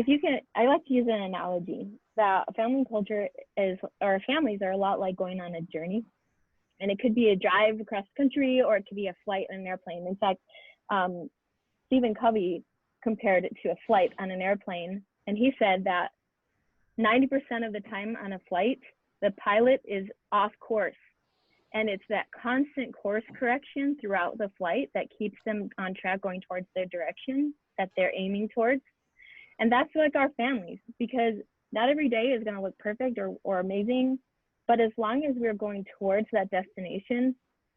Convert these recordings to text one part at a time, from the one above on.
if you can, I like to use an analogy that family culture is, or families are a lot like going on a journey. And it could be a drive across country, or it could be a flight on an airplane. In fact, Stephen Covey compared it to a flight on an airplane. And he said that 90% of the time on a flight, the pilot is off course. And it's that constant course correction throughout the flight that keeps them on track going towards their direction that they're aiming towards. And that's like our families, because not every day is going to look perfect or amazing. But as long as we're going towards that destination,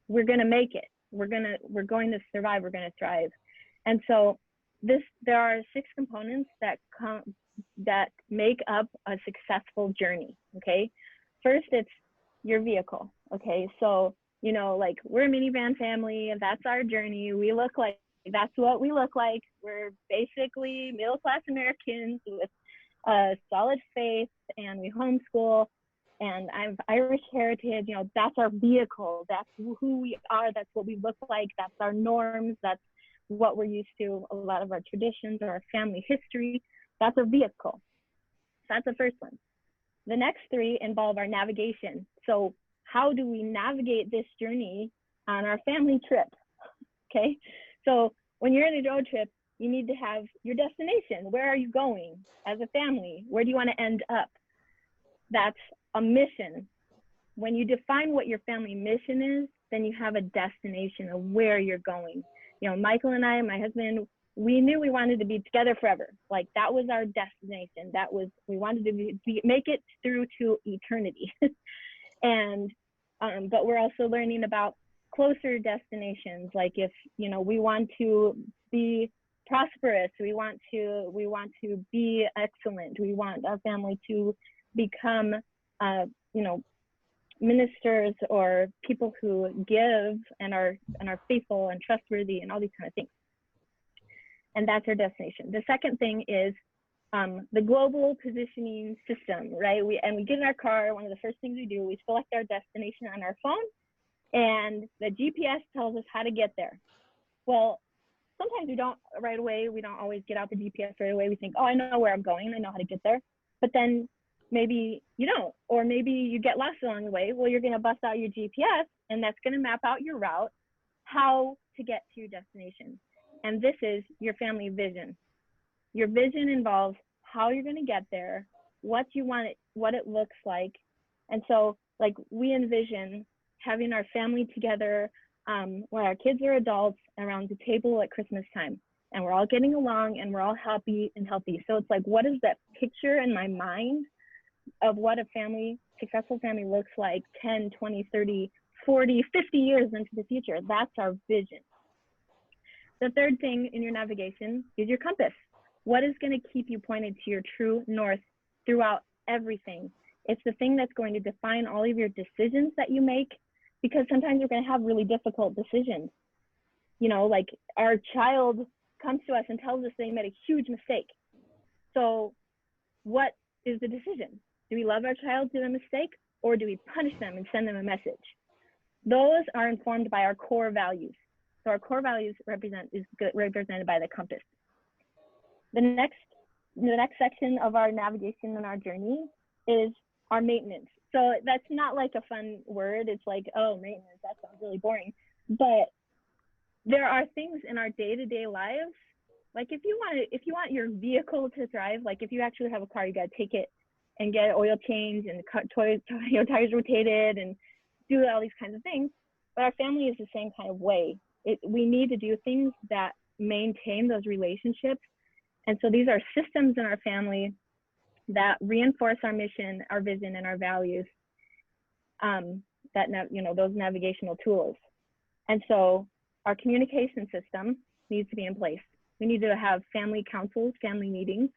we're going to make it. We're going to survive. We're going to thrive. And so there are 6 components that make up a successful journey. Okay. First, it's your vehicle. Okay. So, like we're a minivan family, and that's our journey. That's what we look like. We're basically middle-class Americans with a solid faith, and we homeschool, and I have Irish heritage. That's our vehicle. That's who we are. That's what we look like. That's our norms. That's what we're used to. A lot of our traditions or our family history. That's a vehicle. So that's the first one. The next 3 involve our navigation. So how do we navigate this journey on our family trip? Okay. So when you're in a road trip, you need to have your destination. Where are you going as a family? Where do you want to end up? That's a mission. When you define what your family mission is, then you have a destination of where you're going. Michael and I, my husband, we knew we wanted to be together forever. Like that was our destination. We wanted to make it through to eternity. And, but we're also learning about closer destinations. Like if, we want to be prosperous, we want to be excellent. We want our family to become, ministers or people who give and are faithful and trustworthy and all these kind of things. And that's our destination. The second thing is the global positioning system, right? We get in our car. One of the first things we do, we select our destination on our phone, and the GPS tells us how to get there. Well, sometimes we don't right away. We don't always get out the GPS right away. We think, oh, I know where I'm going. I know how to get there. But then maybe you don't, or maybe you get lost along the way. Well, you're going to bust out your GPS, and that's going to map out your route, how to get to your destination. And this is your family vision. Your vision involves how you're going to get there, what you want it, what it looks like. And so like we envision having our family together when our kids are adults around the table at Christmas time, and we're all getting along and we're all happy and healthy. So it's like, what is that picture in my mind of what a successful family looks like 10, 20, 30, 40, 50 years into the future? That's our vision. The third thing in your navigation is your compass. What is going to keep you pointed to your true north throughout everything? It's the thing that's going to define all of your decisions that you make, because sometimes you're going to have really difficult decisions. Like our child comes to us and tells us they made a huge mistake. So what is the decision? Do we love our child through the mistake, or do we punish them and send them a message? Those are informed by our core values. So our core values is represented by the compass. The next section of our navigation and our journey is our maintenance. So that's not like a fun word. It's like, oh, maintenance, that sounds really boring. But there are things in our day-to-day lives, like if you want your vehicle to thrive, like if you actually have a car, you got to take it and get an oil change and the tires rotated and do all these kinds of things. But our family is the same kind of way. We need to do things that maintain those relationships. And so these are systems in our family that reinforce our mission, our vision, and our values, those navigational tools. And so our communication system needs to be in place. We need to have family councils, family meetings,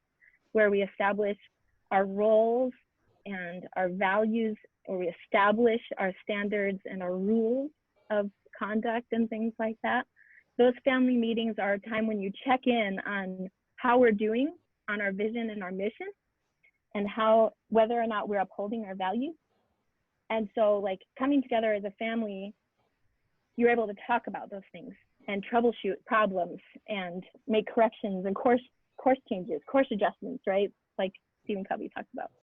where we establish our roles and our values, or we establish our standards and our rules of conduct and things like that. Those family meetings are a time when you check in on how we're doing on our vision and our mission, and whether or not we're upholding our values. And so like coming together as a family, you're able to talk about those things and troubleshoot problems and make corrections and course course changes, course adjustments, right? Like Stephen Covey talked about.